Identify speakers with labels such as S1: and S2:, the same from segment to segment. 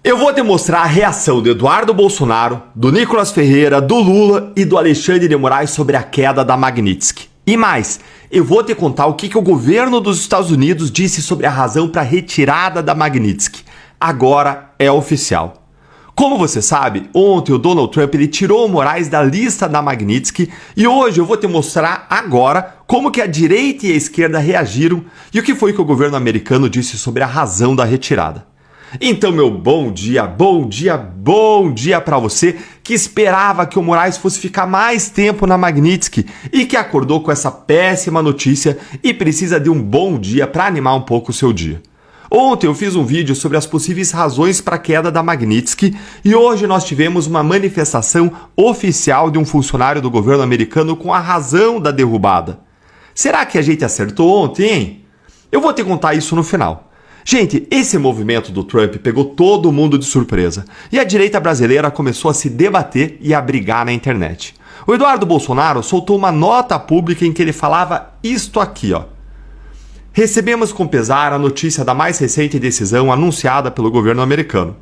S1: Eu vou te mostrar a reação do Eduardo Bolsonaro, do Nicolas Ferreira, do Lula e do Alexandre de Moraes sobre a queda da Magnitsky. E mais, eu vou te contar o que o governo dos Estados Unidos disse sobre a razão para a retirada da Magnitsky. Agora é oficial. Como você sabe, ontem o Donald Trump ele tirou o Moraes da lista da Magnitsky e hoje eu vou te mostrar agora como que a direita e a esquerda reagiram e o que foi que o governo americano disse sobre a razão da retirada. Então, meu bom dia para você que esperava que o Moraes fosse ficar mais tempo na Magnitsky e que acordou com essa péssima notícia e precisa de um bom dia para animar um pouco o seu dia. Ontem eu fiz um vídeo sobre as possíveis razões para a queda da Magnitsky e hoje nós tivemos uma manifestação oficial de um funcionário do governo americano com a razão da derrubada. Será que a gente acertou ontem, hein? Eu vou te contar isso no final. Gente, esse movimento do Trump pegou todo mundo de surpresa e a direita brasileira começou a se debater e a brigar na internet. O Eduardo Bolsonaro soltou uma nota pública em que ele falava isto aqui, ó. Recebemos com pesar a notícia da mais recente decisão anunciada pelo governo americano.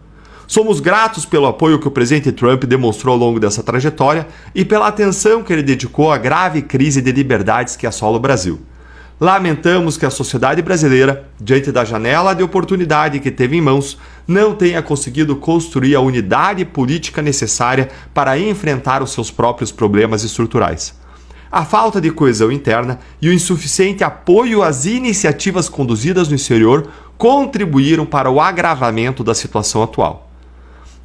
S1: Somos gratos pelo apoio que o presidente Trump demonstrou ao longo dessa trajetória e pela atenção que ele dedicou à grave crise de liberdades que assola o Brasil. Lamentamos que a sociedade brasileira, diante da janela de oportunidade que teve em mãos, não tenha conseguido construir a unidade política necessária para enfrentar os seus próprios problemas estruturais. A falta de coesão interna e o insuficiente apoio às iniciativas conduzidas no exterior contribuíram para o agravamento da situação atual.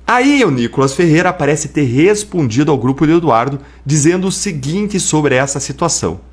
S1: Aí o Nicolas Ferreira parece ter respondido ao grupo de Eduardo, dizendo o seguinte sobre essa situação.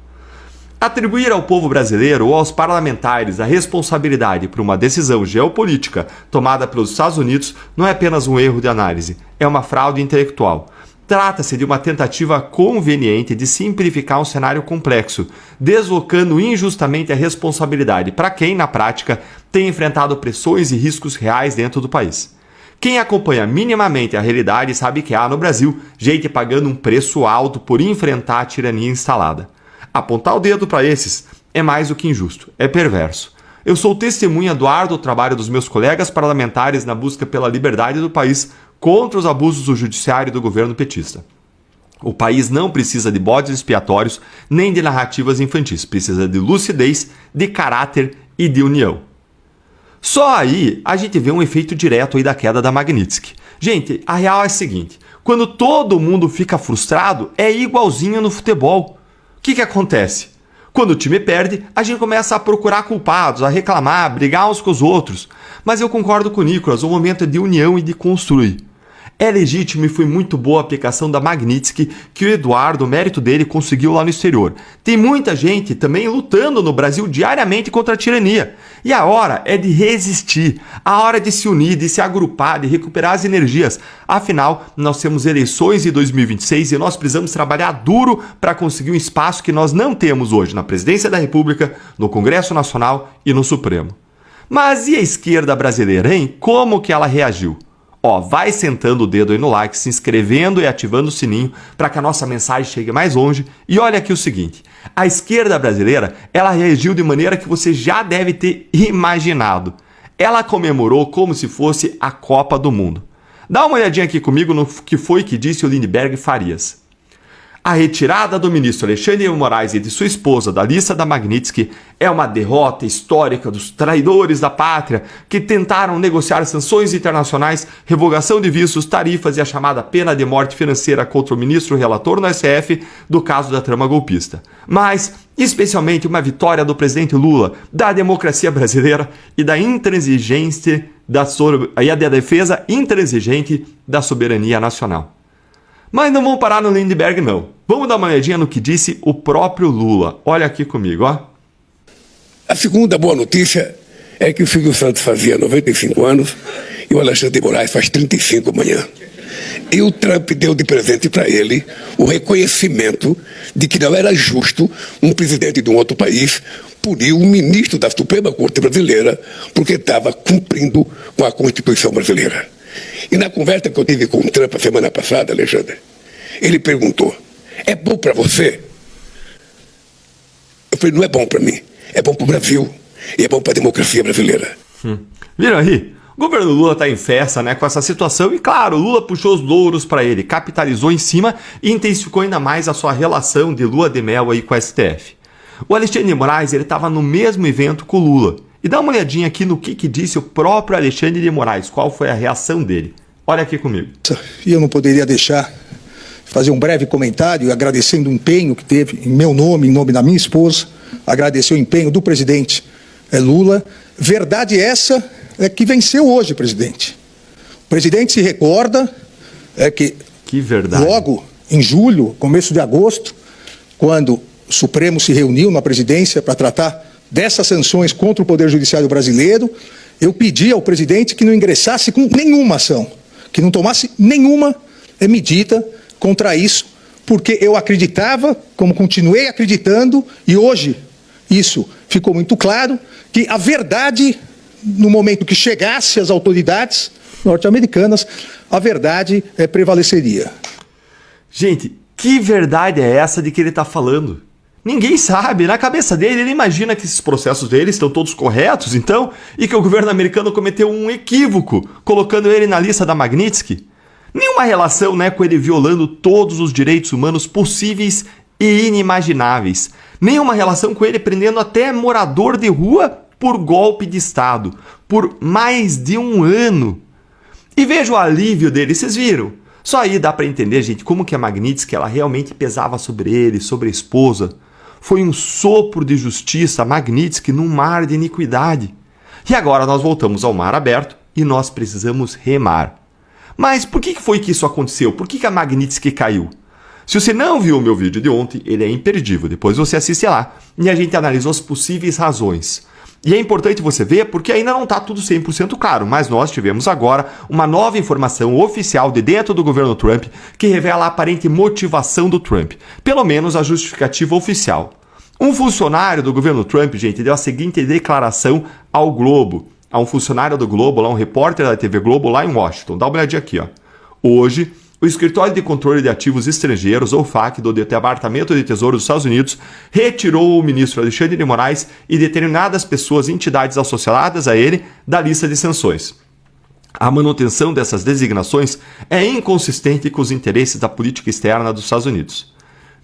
S1: Atribuir ao povo brasileiro ou aos parlamentares a responsabilidade por uma decisão geopolítica tomada pelos Estados Unidos não é apenas um erro de análise, é uma fraude intelectual. Trata-se de uma tentativa conveniente de simplificar um cenário complexo, deslocando injustamente a responsabilidade para quem, na prática, tem enfrentado pressões e riscos reais dentro do país. Quem acompanha minimamente a realidade sabe que há no Brasil gente pagando um preço alto por enfrentar a tirania instalada. Apontar o dedo para esses é mais do que injusto, é perverso. Eu sou testemunha do árduo trabalho dos meus colegas parlamentares na busca pela liberdade do país contra os abusos do judiciário e do governo petista. O país não precisa de bodes expiatórios nem de narrativas infantis, precisa de lucidez, de caráter e de união. Só aí a gente vê um efeito direto aí da queda da Magnitsky. Gente, a real é a seguinte, quando todo mundo fica frustrado, é igualzinho no futebol. O que acontece? Quando o time perde, a gente começa a procurar culpados, a reclamar, a brigar uns com os outros. Mas eu concordo com o Nicolas, o momento é de união e de construir. É legítimo e foi muito boa a aplicação da Magnitsky que o Eduardo, o mérito dele, conseguiu lá no exterior. Tem muita gente também lutando no Brasil diariamente contra a tirania. E a hora é de resistir, a hora de se unir, de se agrupar, de recuperar as energias. Afinal, nós temos eleições em 2026 e nós precisamos trabalhar duro para conseguir um espaço que nós não temos hoje na Presidência da República, no Congresso Nacional e no Supremo. Mas e a esquerda brasileira, hein? Como que ela reagiu? Ó, vai sentando o dedo aí no like, se inscrevendo e ativando o sininho para que a nossa mensagem chegue mais longe. E olha aqui o seguinte, a esquerda brasileira, ela reagiu de maneira que você já deve ter imaginado. Ela comemorou como se fosse a Copa do Mundo. Dá uma olhadinha aqui comigo no que foi que disse o Lindenberg Farias. A retirada do ministro Alexandre de Moraes e de sua esposa da lista da Magnitsky é uma derrota histórica dos traidores da pátria que tentaram negociar sanções internacionais, revogação de vistos, tarifas e a chamada pena de morte financeira contra o ministro relator no STF do caso da trama golpista. Mas, especialmente, uma vitória do presidente Lula, da democracia brasileira e da intransigência e da defesa intransigente da soberania nacional. Mas não vamos parar no Lindenberg, não. Vamos dar uma olhadinha no que disse o próprio Lula. Olha aqui comigo, ó.
S2: A segunda boa notícia é que o Silvio Santos fazia 95 anos e o Alexandre de Moraes faz 35 amanhã. E o Trump deu de presente para ele o reconhecimento de que não era justo um presidente de um outro país punir um ministro da Suprema Corte Brasileira porque estava cumprindo com a Constituição brasileira. E na conversa que eu tive com o Trump a semana passada, Alexandre, ele perguntou, é bom para você? Eu falei, não é bom para mim, é bom para o Brasil e é bom para a democracia brasileira.
S1: Viram aí? O governo Lula está em festa, né, com essa situação e, claro, Lula puxou os louros para ele, capitalizou em cima e intensificou ainda mais a sua relação de lua de mel aí com o STF. O Alexandre de Moraes estava no mesmo evento com o Lula. E dá uma olhadinha aqui no que disse o próprio Alexandre de Moraes, qual foi a reação dele. Olha aqui comigo.
S3: E eu não poderia deixar de fazer um breve comentário agradecendo o empenho que teve em meu nome, em nome da minha esposa, agradecer o empenho do presidente Lula. Verdade essa é que venceu hoje, presidente. O presidente se recorda que
S1: verdade.
S3: Logo em julho, começo de agosto, quando o Supremo se reuniu na presidência para tratar dessas sanções contra o Poder Judiciário brasileiro, eu pedi ao presidente que não ingressasse com nenhuma ação, que não tomasse nenhuma medida contra isso, porque eu acreditava, como continuei acreditando, e hoje isso ficou muito claro, que a verdade, no momento que chegasse às autoridades norte-americanas, a verdade prevaleceria.
S1: Gente, que verdade é essa de que ele está falando? Ninguém sabe, na cabeça dele, ele imagina que esses processos dele estão todos corretos, então, e que o governo americano cometeu um equívoco, colocando ele na lista da Magnitsky. Nenhuma relação, né, com ele violando todos os direitos humanos possíveis e inimagináveis. Nenhuma relação com ele prendendo até morador de rua por golpe de Estado, por mais de um ano. E veja o alívio dele, vocês viram? Só aí dá para entender, gente, como que a Magnitsky ela realmente pesava sobre ele, sobre a esposa. Foi um sopro de justiça, a Magnitsky, num mar de iniquidade. E agora nós voltamos ao mar aberto e nós precisamos remar. Mas por que foi que isso aconteceu? Por que a Magnitsky caiu? Se você não viu o meu vídeo de ontem, ele é imperdível. Depois você assiste lá e a gente analisou as possíveis razões. E é importante você ver porque ainda não está tudo 100% claro, mas nós tivemos agora uma nova informação oficial de dentro do governo Trump que revela a aparente motivação do Trump, pelo menos a justificativa oficial. Um funcionário do governo Trump, gente, deu a seguinte declaração ao Globo, a um funcionário do Globo, lá um repórter da TV Globo lá em Washington. Dá uma olhadinha aqui, ó. Hoje, o Escritório de Controle de Ativos Estrangeiros, ou FAC, do Departamento de Tesouro dos Estados Unidos, retirou o ministro Alexandre de Moraes e determinadas pessoas e entidades associadas a ele da lista de sanções. A manutenção dessas designações é inconsistente com os interesses da política externa dos Estados Unidos.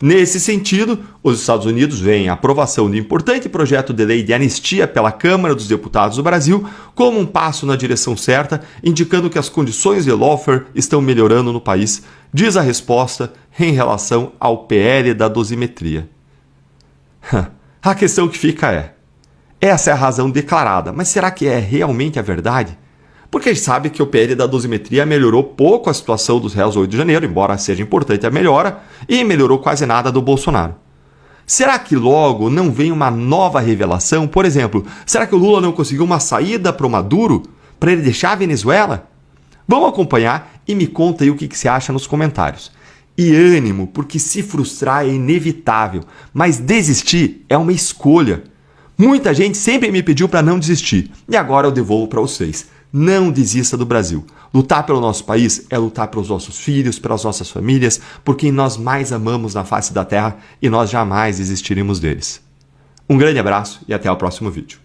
S1: Nesse sentido, os Estados Unidos veem a aprovação de importante projeto de lei de anistia pela Câmara dos Deputados do Brasil como um passo na direção certa, indicando que as condições de lawfare estão melhorando no país, diz a resposta em relação ao PL da dosimetria. A questão que fica é, essa é a razão declarada, mas será que é realmente a verdade? Porque a gente sabe que o PL da dosimetria melhorou pouco a situação dos réus 8 de janeiro, embora seja importante a melhora, e melhorou quase nada do Bolsonaro. Será que logo não vem uma nova revelação? Por exemplo, será que o Lula não conseguiu uma saída para o Maduro, para ele deixar a Venezuela? Vamos acompanhar e me conta aí o que você acha nos comentários. E ânimo, porque se frustrar é inevitável, mas desistir é uma escolha. Muita gente sempre me pediu para não desistir, e agora eu devolvo para vocês. Não desista do Brasil. Lutar pelo nosso país é lutar pelos nossos filhos, pelas nossas famílias, por quem nós mais amamos na face da terra e nós jamais desistiremos deles. Um grande abraço e até o próximo vídeo.